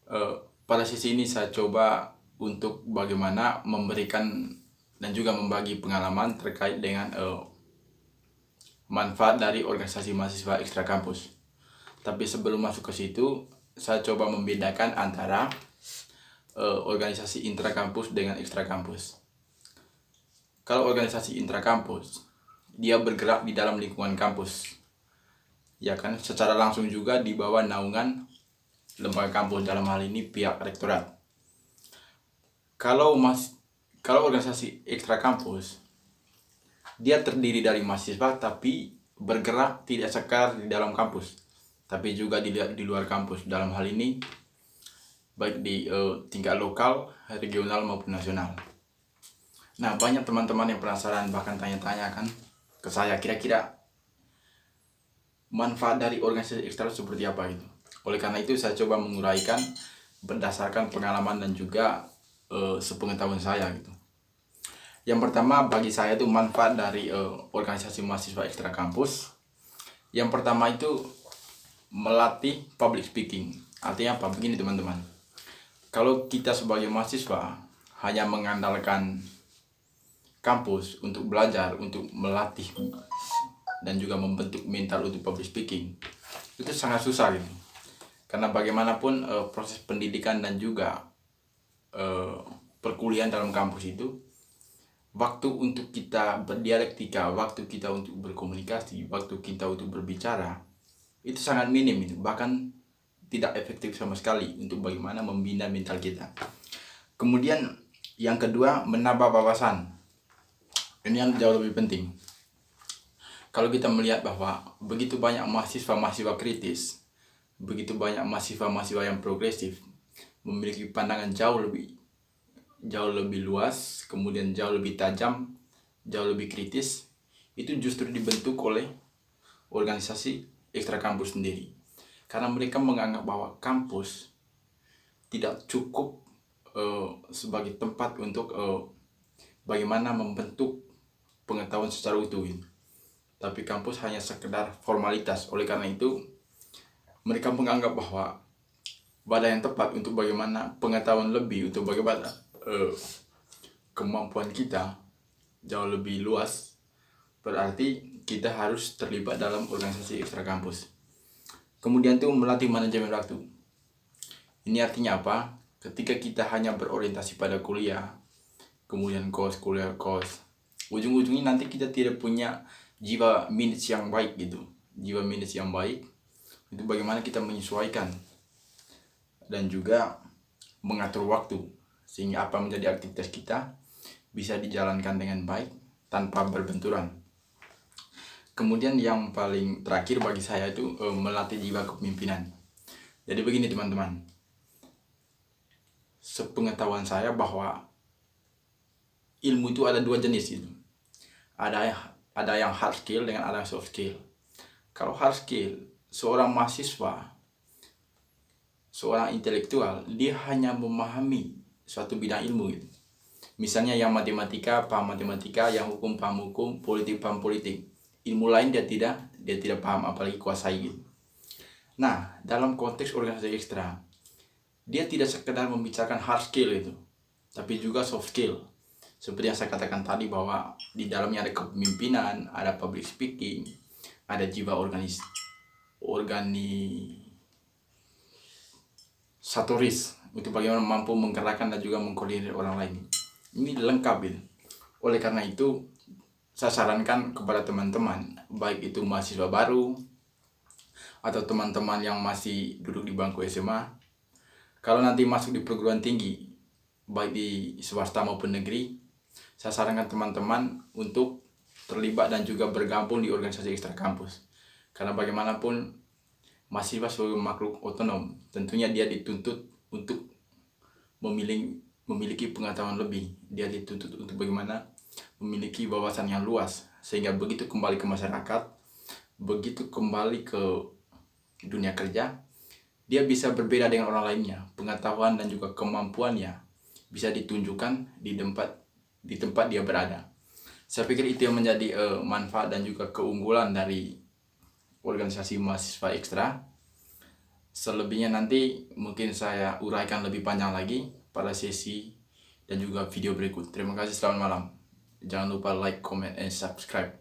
Eh, Pada sesi ini saya coba untuk bagaimana memberikan dan juga membagi pengalaman terkait dengan manfaat dari organisasi mahasiswa ekstra kampus. Tapi sebelum masuk ke situ, saya coba membedakan antara organisasi intrakampus dengan ekstra kampus. Kalau organisasi intrakampus, dia bergerak di dalam lingkungan kampus, ya kan, secara langsung juga di bawah naungan lembaga kampus, dalam hal ini pihak rektorat. Kalau organisasi ekstra kampus, dia terdiri dari mahasiswa tapi bergerak tidak sekadar di dalam kampus, tapi juga di luar kampus, dalam hal ini baik di tingkat lokal, regional maupun nasional. Nah, banyak teman-teman yang penasaran, bahkan tanya-tanya kan ke saya, kira-kira manfaat dari organisasi ekstra seperti apa gitu. Oleh karena itu saya coba menguraikan berdasarkan pengalaman dan juga sepengetahuan saya gitu. Yang pertama, bagi saya itu manfaat dari organisasi mahasiswa ekstra kampus. Yang pertama itu melatih public speaking. Artinya apa? Begini teman-teman. Kalau kita sebagai mahasiswa hanya mengandalkan kampus untuk belajar, untuk melatih dan juga membentuk mental untuk public speaking, itu sangat susah gitu. Karena bagaimanapun proses pendidikan dan juga perkuliahan dalam kampus itu, waktu untuk kita berdialektika, waktu kita untuk berkomunikasi, waktu kita untuk berbicara, itu sangat minim itu, bahkan tidak efektif sama sekali untuk bagaimana membina mental kita. Kemudian yang kedua, menambah wawasan. Ini yang jauh lebih penting. Kalau kita melihat bahwa begitu banyak mahasiswa-mahasiswa kritis, begitu banyak mahasiswa-mahasiswa yang progresif, memiliki pandangan jauh lebih luas, kemudian jauh lebih tajam, jauh lebih kritis, itu justru dibentuk oleh organisasi ekstra kampus sendiri. Karena mereka menganggap bahwa kampus tidak cukup sebagai tempat untuk bagaimana membentuk pengetahuan secara utuh, tapi kampus hanya sekedar formalitas. Oleh karena itu mereka menganggap bahwa wadah yang tepat untuk bagaimana pengetahuan lebih, untuk bagaimana kemampuan kita jauh lebih luas, berarti kita harus terlibat dalam organisasi ekstra kampus. Kemudian itu melatih manajemen waktu. Ini artinya apa? Ketika kita hanya berorientasi pada kuliah, kemudian kuliah kos, ujung-ujungnya nanti kita tidak punya jiwa minutes yang baik gitu. Jiwa minutes yang baik itu bagaimana kita menyesuaikan dan juga mengatur waktu sehingga apa menjadi aktivitas kita bisa dijalankan dengan baik tanpa berbenturan. Kemudian yang paling terakhir bagi saya itu melatih jiwa kepemimpinan. Jadi begini teman-teman, sepengetahuan saya bahwa ilmu itu ada dua jenis gitu. Ada yang hard skill dengan ada yang soft skill. Kalau hard skill, seorang mahasiswa, seorang intelektual, dia hanya memahami suatu bidang ilmu gitu. Misalnya yang matematika paham matematika, yang hukum paham hukum, politik paham politik. Ilmu lain dia tidak paham, apalagi kuasai gitu. Nah, dalam konteks organisasi ekstra, dia tidak sekedar membicarakan hard skill itu, tapi juga soft skill. Seperti yang saya katakan tadi bahwa di dalamnya ada kepemimpinan, ada public speaking, ada jiwa organisatoris untuk bagaimana mampu menggerakkan dan juga mengkoordinir orang lain. Ini lengkap itu. Oleh karena itu saya sarankan kepada teman-teman, baik itu mahasiswa baru atau teman-teman yang masih duduk di bangku SMA, kalau nanti masuk di perguruan tinggi, baik di swasta maupun negeri, saya sarankan teman-teman untuk terlibat dan juga bergabung di organisasi ekstra kampus. Karena bagaimanapun mahasiswa sebagai makhluk otonom, tentunya dia dituntut untuk memiliki pengetahuan lebih. Dia dituntut untuk bagaimana memiliki wawasan yang luas, sehingga begitu kembali ke masyarakat, begitu kembali ke dunia kerja, dia bisa berbeda dengan orang lainnya. Pengetahuan dan juga kemampuannya bisa ditunjukkan di tempat dia berada. Saya pikir itu yang menjadi manfaat dan juga keunggulan dari organisasi mahasiswa ekstra. Selebihnya nanti mungkin saya uraikan lebih panjang lagi pada sesi dan juga video berikut. Terima kasih, selamat malam. Jangan lupa like, comment, and subscribe.